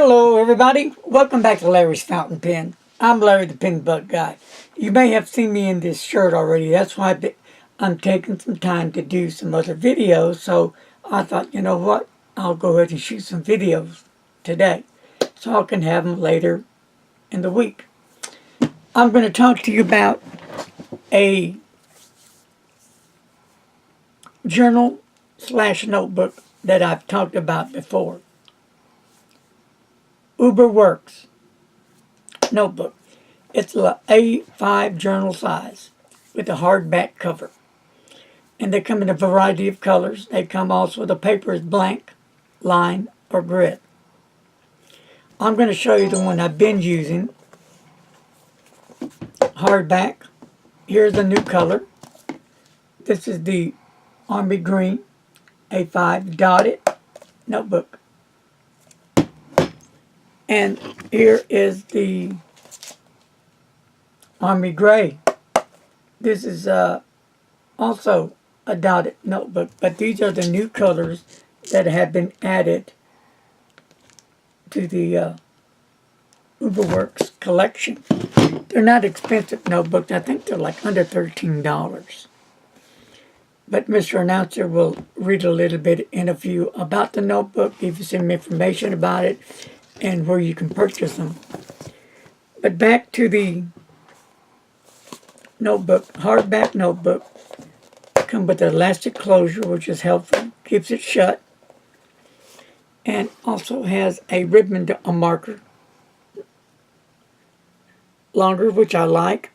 Hello everybody, welcome back to Larry's Fountain Pen. I'm Larry the Pen Bug Guy. You may have seen me in this shirt already. That's why I'm taking some time to do some other videos. So I thought, you know what, I'll go ahead and shoot some videos today so I can have them later in the week. I'm going to talk to you about a journal / notebook that I've talked about before. Uberworks notebook. It's a A5 journal size with a hardback cover. And they come in a variety of colors. They come also, the paper is blank, line, or grid. I'm going to show you the one I've been using. Hardback. Here's a new color. This is the Army Green A5 dotted notebook. And here is the Army Gray. This is also a dotted notebook, but these are the new colors that have been added to the Uberworks collection. They're not expensive notebooks. I think they're like under $13. But Mr. Announcer will read a little bit in a few about the notebook, give you some information about it, and where you can purchase them. But back to the notebook, hardback notebook. Come with elastic closure, which is helpful, keeps it shut, and also has a ribbon, a marker, longer, which I like,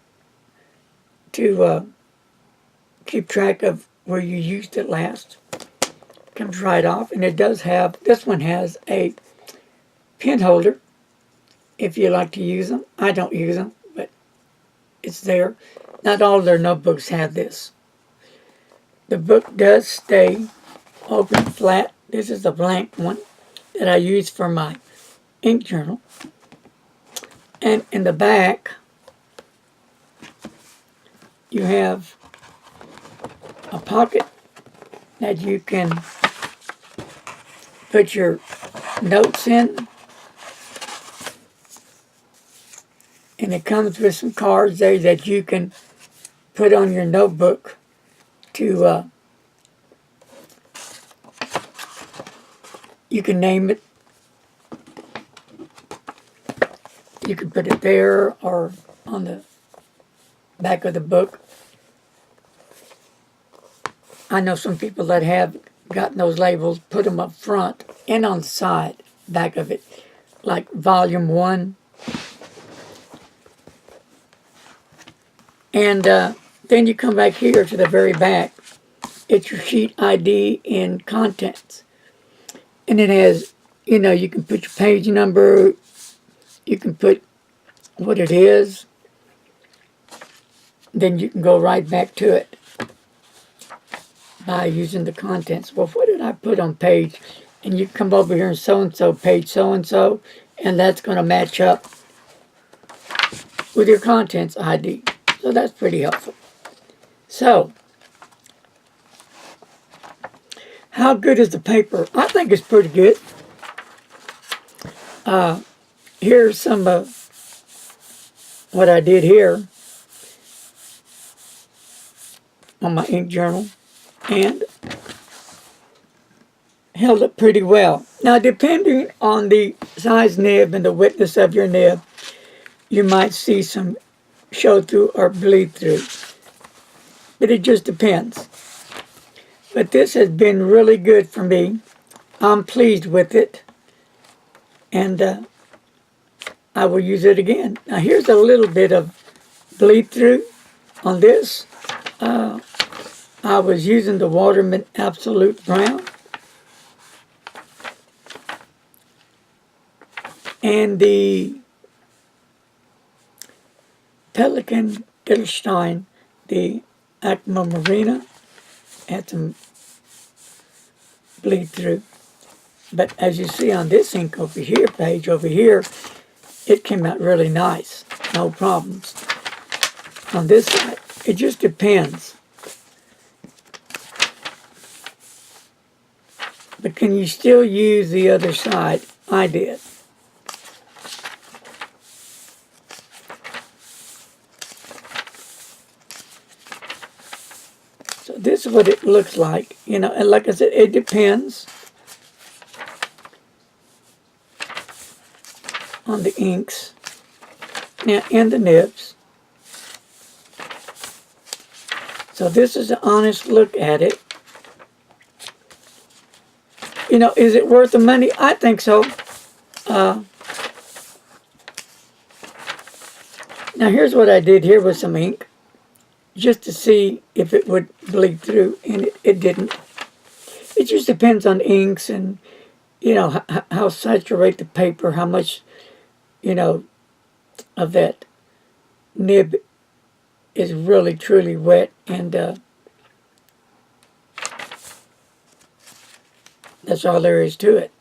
to keep track of where you used it last. Comes right off, and it does have, this one has a pen holder, if you like to use them. I don't use them, but it's there. Not all their notebooks have this. The book does stay open flat. This is a blank one that I use for my ink journal. And in the back, you have a pocket that you can put your notes in. And it comes with some cards there that you can put on your notebook to, you can name it. You can put it there or on the back of the book. I know some people that have gotten those labels, put them up front and on the side, back of it, like volume 1. And then you come back here to the very back. It's your sheet ID and contents. And it has, you know, you can put your page number, you can put what it is, then you can go right back to it by using the contents. Well, what did I put on page? And you come over here and so-and-so, page so-and-so, and that's going to match up with your contents ID. So that's pretty helpful. So, how good is the paper? I think it's pretty good. Here's some of what I did here on my ink journal, and held it pretty well. Now, depending on the size nib and the width of your nib, you might see some show through or bleed through, but it just depends. But this has been really good for me. I'm pleased with it, and I will use it again. Now here's a little bit of bleed through on this. I was using the Waterman Absolute Brown and the Pelican Dittelstein, the Aquamarina, had some bleed through. But as you see on this ink over here, page over here, it came out really nice. No problems. On this side, it just depends. But can you still use the other side? I did. this is what it looks like. You know, and like I said, it depends on the inks now and the nibs. So this is an honest look at it. You know, is it worth the money? I think so. Now here's what I did here with some ink, just to see if it would bleed through, and it didn't. It just depends on inks and, you know, how saturate the paper, how much, you know, of that nib is really truly wet, and that's all there is to it.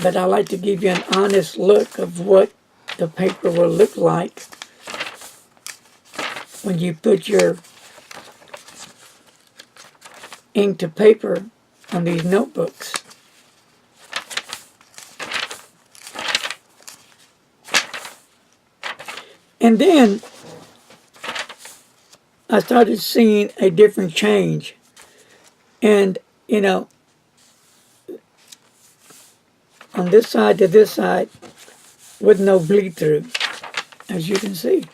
But I like to give you an honest look of what the paper will look like when you put your ink to paper on these notebooks. And then I started seeing a different change. And, you know, on this side to this side with no bleed through, as you can see.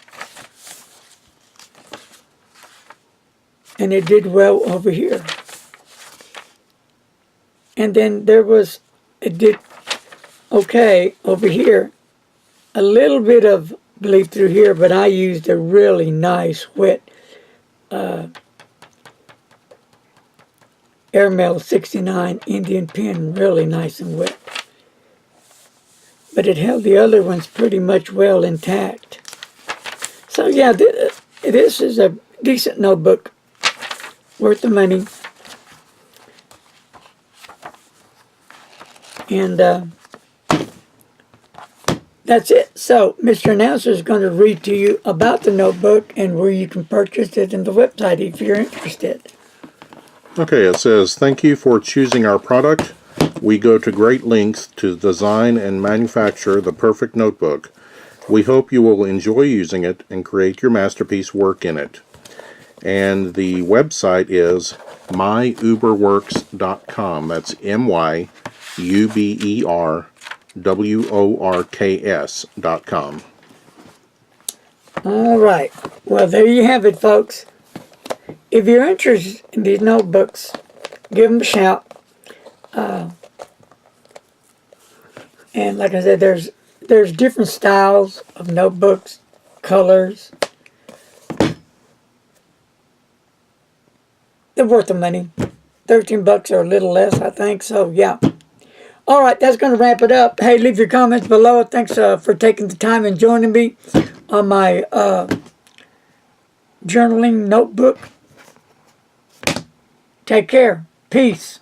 And it did well over here. And then it did okay over here. A little bit of bleed through here, but I used a really nice wet Airmail 69 Indian pen, really nice and wet. But it held the other ones pretty much well intact. So yeah, this is a decent notebook, worth the money. And that's it. So Mr. Announcer is going to read to you about the notebook and where you can purchase it and the website if you're interested. Okay, it says, thank you for choosing our product. We go to great lengths to design and manufacture the perfect notebook. We hope you will enjoy using it and create your masterpiece work in it. And the website is myuberworks.com. That's myuberworks.com. All right. Well, there you have it, folks. If you're interested in these notebooks, give them a shout. And like I said, there's different styles of notebooks, colors. They're worth the money. $13 or a little less, I think. So, yeah. All right, that's going to wrap it up. Hey, leave your comments below. Thanks for taking the time and joining me on my journaling notebook. Take care. Peace.